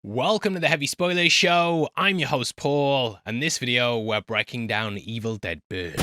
Welcome to the Heavy Spoilers Show. I'm your host Paul, and this video we're breaking down Evil Dead Birth.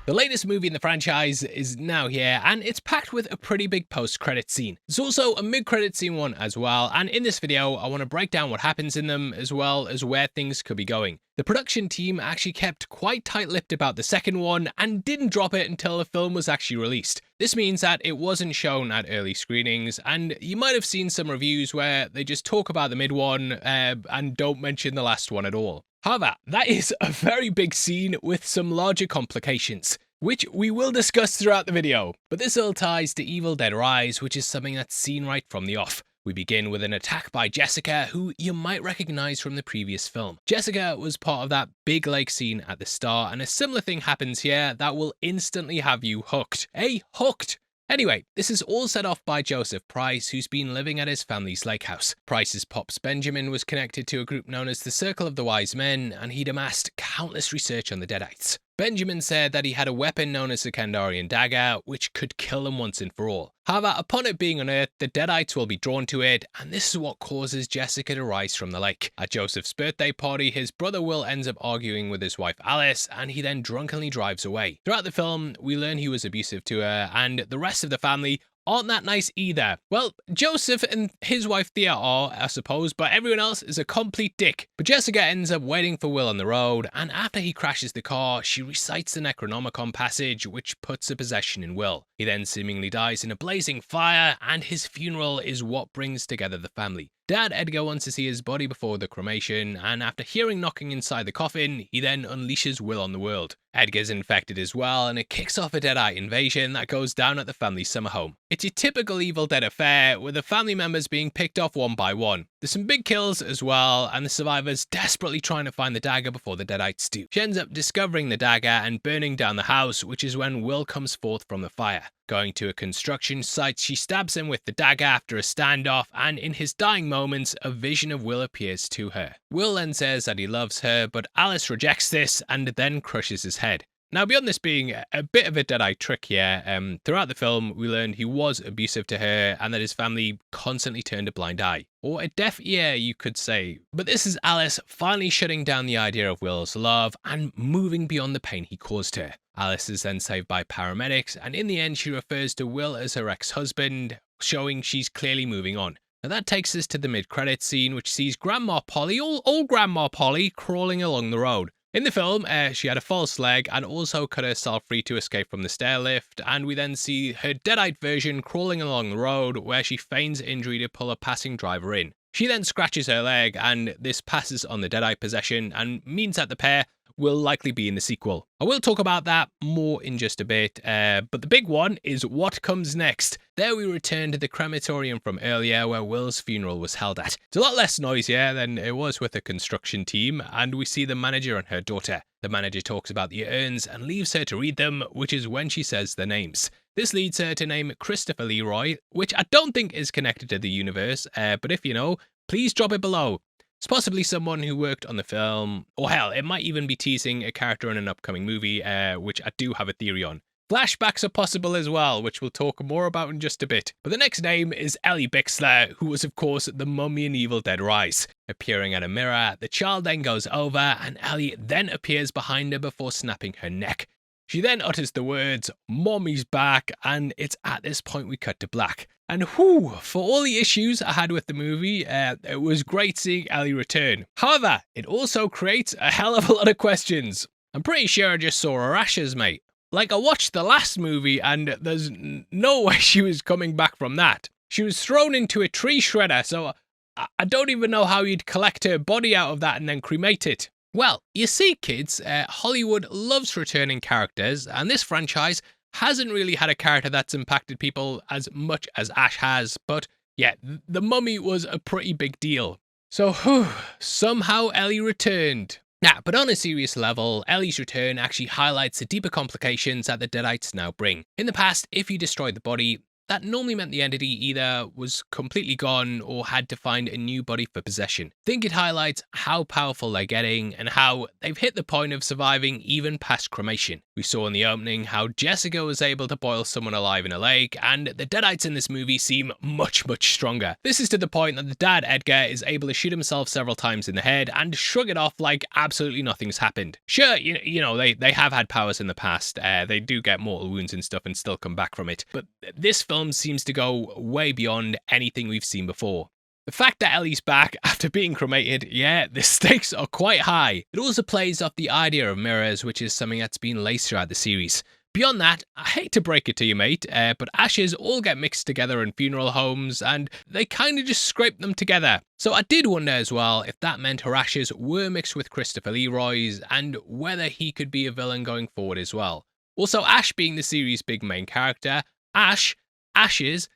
The latest movie in the franchise is now here, and it's packed with a pretty big post-credit scene. There's also a mid-credit scene one as well, and in this video I want to break down what happens in them as well as where things could be going. The production team actually kept quite tight-lipped about the second one and didn't drop it until the film was actually released. This means that it wasn't shown at early screenings, and you might have seen some reviews where they just talk about the mid one and don't mention the last one at all. However, that is a very big scene with some larger complications, which we will discuss throughout the video. But this all ties to Evil Dead Rise, which is something that's seen right from the off. We begin with an attack by Jessica, who you might recognize from the previous film. Jessica was part of that big lake scene at the start, and a similar thing happens here that will instantly have you hooked. Hooked! Anyway, this is all set off by Joseph Price, who's been living at his family's lake house. Price's pops Benjamin was connected to a group known as the Circle of the Wise Men, and he'd amassed countless research on the Deadites. Benjamin said that he had a weapon known as the Kandarian dagger, which could kill them once and for all. However, upon it being unearthed, the Deadites will be drawn to it, and this is what causes Jessica to rise from the lake. At Joseph's birthday party, his brother Will ends up arguing with his wife Alice, and he then drunkenly drives away. Throughout the film, we learn he was abusive to her, and the rest of the family aren't that nice either. Well, Joseph and his wife Thea are, I suppose, but everyone else is a complete dick. But Jessica ends up waiting for Will on the road, and after he crashes the car, she recites the Necronomicon passage, which puts a possession in Will. He then seemingly dies in a blazing fire, and his funeral is what brings together the family. Dad Edgar wants to see his body before the cremation, and after hearing knocking inside the coffin, he then unleashes Will on the world. Edgar's infected as well, and it kicks off a Deadite invasion that goes down at the family's summer home. It's your typical Evil Dead affair, with the family members being picked off one by one. There's some big kills as well, and the survivors desperately trying to find the dagger before the Deadites do. She ends up discovering the dagger and burning down the house, which is when Will comes forth from the fire. Going to a construction site, she stabs him with the dagger after a standoff, and in his dying moments, a vision of Will appears to her. Will then says that he loves her, but Alice rejects this and then crushes his head. Now, beyond this being a bit of a Deadite trick here, throughout the film, we learned he was abusive to her and that his family constantly turned a blind eye. Or a deaf ear, you could say. But this is Alice finally shutting down the idea of Will's love and moving beyond the pain he caused her. Alice is then saved by paramedics, and in the end, she refers to Will as her ex-husband, showing she's clearly moving on. Now that takes us to the mid-credits scene, which sees Grandma Polly, old Grandma Polly, crawling along the road. In the film, she had a false leg and also cut herself free to escape from the stair lift, and we then see her Deadite version crawling along the road where she feigns injury to pull a passing driver in. She then scratches her leg, and this passes on the Deadite possession and means that the pair will likely be in the sequel. I will talk about that more in just a bit, but the big one is what comes next. There we return to the crematorium from earlier where Will's funeral was held at. It's a lot less noisier than it was with the construction team, and we see the manager and her daughter. The manager talks about the urns and leaves her to read them, which is when she says their names. This leads her to name Christopher Leroy, which I don't think is connected to the universe, but if you know, please drop it below. It's possibly someone who worked on the film, or hell, it might even be teasing a character in an upcoming movie, which I do have a theory on. Flashbacks are possible as well, which we'll talk more about in just a bit. But the next name is Ellie Bixler, who was of course the mummy in Evil Dead Rise. Appearing at a mirror, the child then goes over, and Ellie then appears behind her before snapping her neck. She then utters the words, "Mommy's back," and it's at this point we cut to black. And whew, for all the issues I had with the movie, it was great seeing Ellie return. However, it also creates a hell of a lot of questions. I'm pretty sure I just saw her ashes, mate. Like, I watched the last movie and there's no way she was coming back from that. She was thrown into a tree shredder, so I don't even know how you'd collect her body out of that and then cremate it. Well, you see, kids, Hollywood loves returning characters, and this franchise hasn't really had a character that's impacted people as much as Ash has, but yeah, the mummy was a pretty big deal. So, somehow Ellie returned. Now, but on a serious level, Ellie's return actually highlights the deeper complications that the Deadites now bring. In the past, if you destroyed the body, that normally meant the entity either was completely gone or had to find a new body for possession. I think it highlights how powerful they're getting and how they've hit the point of surviving even past cremation. We saw in the opening how Jessica was able to boil someone alive in a lake, and the Deadites in this movie seem much stronger. This is to the point that the dad, Edgar, is able to shoot himself several times in the head and shrug it off like absolutely nothing's happened. Sure, you know they have had powers in the past. They do get mortal wounds and stuff and still come back from it. But this film seems to go way beyond anything we've seen before. The fact that Ellie's back after being cremated, yeah, the stakes are quite high. It also plays off the idea of mirrors, which is something that's been laced throughout the series. Beyond that, I hate to break it to you, mate, but ashes all get mixed together in funeral homes, and they kind of just scrape them together. So I did wonder as well if that meant her ashes were mixed with Christopher Leroy's, and whether he could be a villain going forward as well. Also, Ash being the series' big main character, Ashes,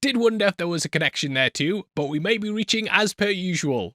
did wonder if there was a connection there too, but we may be reaching as per usual.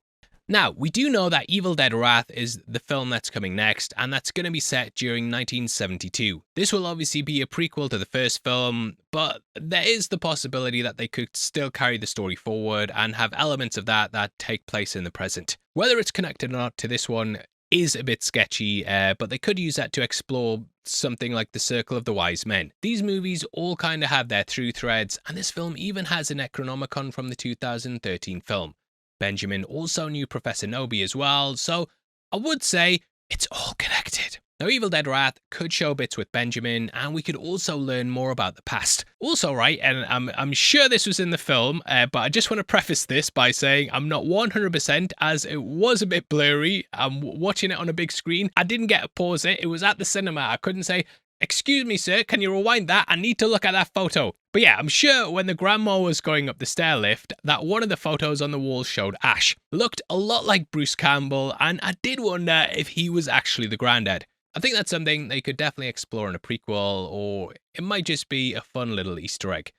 Now, we do know that Evil Dead Wrath is the film that's coming next, and that's going to be set during 1972. This will obviously be a prequel to the first film, but there is the possibility that they could still carry the story forward and have elements of that take place in the present. Whether it's connected or not to this one is a bit sketchy, but they could use that to explore something like the Circle of the Wise Men. These movies all kind of have their through threads, and this film even has a Necronomicon from the 2013 film. Benjamin also knew Professor Noby as well, so I would say it's all connected. Now, Evil Dead Wrath could show bits with Benjamin, and we could also learn more about the past. Also, right, and I'm sure this was in the film, but I just want to preface this by saying I'm not 100%, as it was a bit blurry. I'm watching it on a big screen. I didn't get to pause it. It was at the cinema. I couldn't say, "Excuse me, sir, can you rewind that? I need to look at that photo." But yeah, I'm sure when the grandma was going up the stair lift, that one of the photos on the wall showed Ash. Looked a lot like Bruce Campbell, and I did wonder if he was actually the granddad. I think that's something they could definitely explore in a prequel, or it might just be a fun little Easter egg.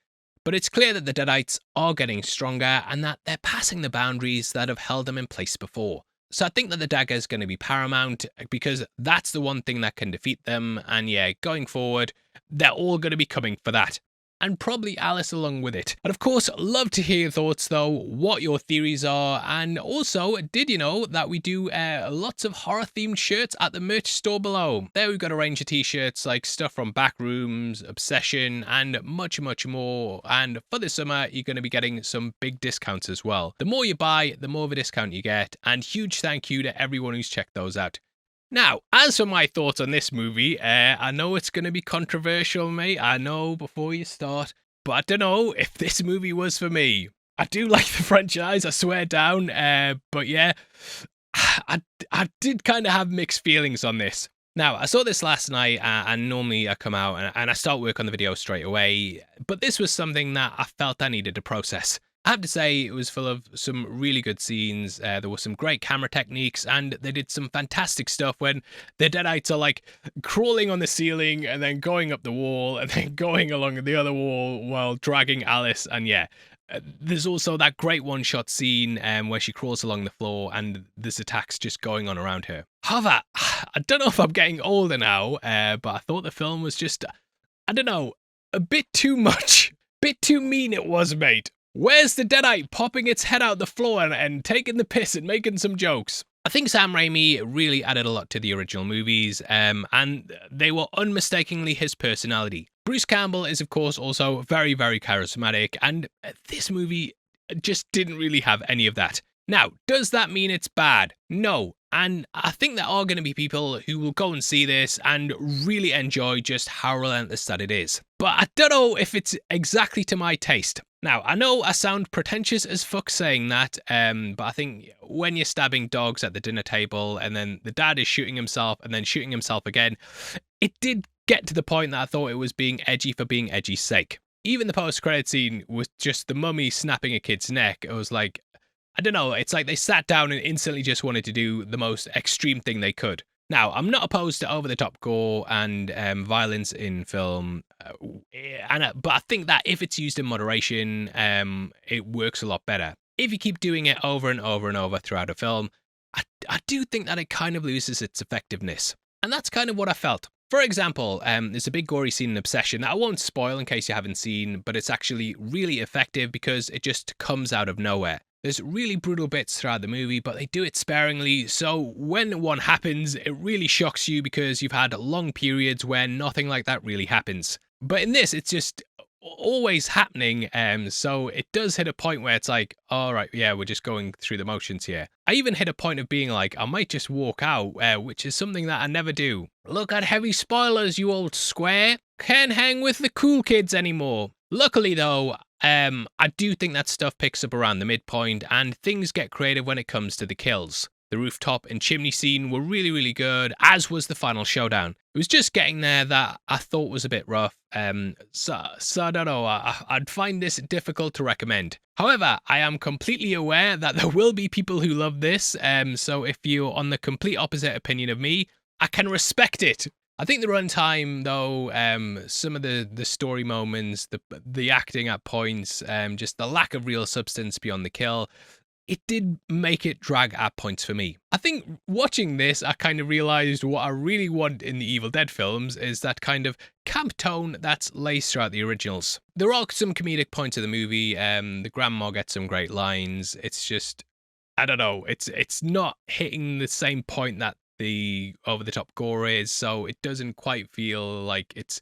But it's clear that the Deadites are getting stronger, and that they're passing the boundaries that have held them in place before. So I think that the dagger is going to be paramount, because that's the one thing that can defeat them, and yeah, going forward, they're all going to be coming for that. And probably Alice along with it. And of course, love to hear your thoughts though, what your theories are, and also, did you know that we do lots of horror themed shirts at the merch store below? There we've got a range of t-shirts like stuff from Backrooms, Obsession, and much more. And for the summer, you're going to be getting some big discounts as well. The more you buy, the more of a discount you get, and huge thank you to everyone who's checked those out. Now, as for my thoughts on this movie, I know it's going to be controversial, mate. I know before you start, but I don't know if this movie was for me. I do like the franchise, I swear down, but yeah, I did kind of have mixed feelings on this. Now, I saw this last night, and normally I come out and I start work on the video straight away, but this was something that I felt I needed to process. I have to say, it was full of some really good scenes. There were some great camera techniques, and they did some fantastic stuff when the Deadites are like crawling on the ceiling and then going up the wall and then going along the other wall while dragging Alice. And yeah, there's also that great one-shot scene where she crawls along the floor and there's attacks just going on around her. However, I don't know if I'm getting older now, but I thought the film was just, I don't know, a bit too much. Bit too mean it was, mate. Where's the Deadite popping its head out the floor and taking the piss and making some jokes? I think Sam Raimi really added a lot to the original movies, and they were unmistakably his personality. Bruce Campbell is, of course, also very charismatic, and this movie just didn't really have any of that. Now, does that mean it's bad? No. And I think there are going to be people who will go and see this and really enjoy just how relentless that it is. But I don't know if it's exactly to my taste. Now, I know I sound pretentious as fuck saying that, but I think when you're stabbing dogs at the dinner table and then the dad is shooting himself and then shooting himself again, it did get to the point that I thought it was being edgy for being edgy's sake. Even the post-credit scene was just the mummy snapping a kid's neck. It was like, I don't know, it's like they sat down and instantly just wanted to do the most extreme thing they could. Now, I'm not opposed to over-the-top gore and violence in film, but I think that if it's used in moderation, it works a lot better. If you keep doing it over and over throughout a film, I do think that it kind of loses its effectiveness. And that's kind of what I felt. For example, there's a big gory scene in Obsession that I won't spoil in case you haven't seen, but it's actually really effective because it just comes out of nowhere. There's really brutal bits throughout the movie, but they do it sparingly, so when one happens, it really shocks you because you've had long periods where nothing like that really happens. But in this, it's just always happening, so it does hit a point where it's like, all right, yeah, we're just going through the motions here. I even hit a point of being like, I might just walk out, which is something that I never do. Look at heavy spoilers, you old square. Can't hang with the cool kids anymore. Luckily though, I do think that stuff picks up around the midpoint and things get creative when it comes to the kills. The rooftop and chimney scene were really, really good, as was the final showdown. It was just getting there that I thought was a bit rough, so I don't know, I'd find this difficult to recommend. However, I am completely aware that there will be people who love this, so if you're on the complete opposite opinion of me, I can respect it. I think the runtime, though, some of the story moments, the acting at points, just the lack of real substance beyond the kill, it did make it drag at points for me. I think watching this, I kind of realised what I really want in the Evil Dead films is that kind of camp tone that's laced throughout the originals. There are some comedic points of the movie. The grandma gets some great lines. It's just, I don't know, it's not hitting the same point that the over-the-top gore is, so it doesn't quite feel like it's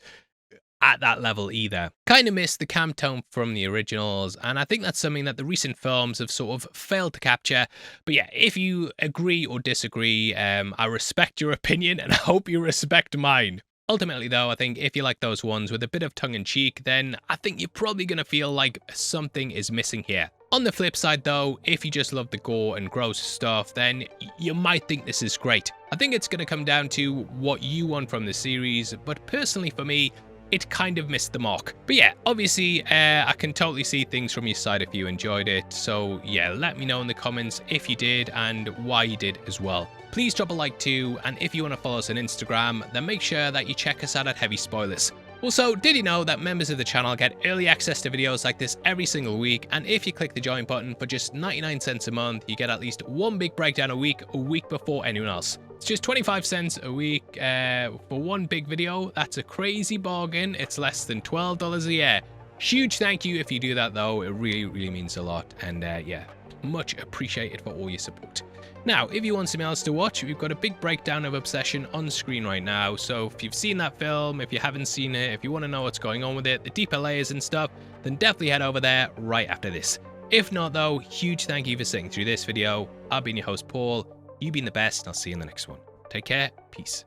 at that level either. Kind of missed the camp tone from the originals, and I think that's something that the recent films have sort of failed to capture. But yeah, if you agree or disagree, I respect your opinion and I hope you respect mine. Ultimately though, I think if you like those ones with a bit of tongue-in-cheek, then I think you're probably going to feel like something is missing here. On the flip side though, if you just love the gore and gross stuff, then you might think this is great. I think it's going to come down to what you want from the series, but personally for me, it kind of missed the mark. But yeah, obviously, I can totally see things from your side if you enjoyed it. So yeah, let me know in the comments if you did and why you did as well. Please drop a like too, and if you want to follow us on Instagram, then make sure that you check us out at Heavy Spoilers. Also, did you know that members of the channel get early access to videos like this every single week, and if you click the join button for just 99 cents a month, you get at least one big breakdown a week before anyone else. It's just 25 cents a week for one big video. That's a crazy bargain. It's less than $12 a year. Huge thank you if you do that though. It really, really means a lot, and yeah, much appreciated for all your support. Now, if you want something else to watch, we've got a big breakdown of Obsession on screen right now. So if you've seen that film, if you haven't seen it, if you want to know what's going on with it, the deeper layers and stuff, then definitely head over there right after this. If not though, huge thank you for sitting through this video. I've been your host, Paul. You've been the best, and I'll see you in the next one. Take care. Peace.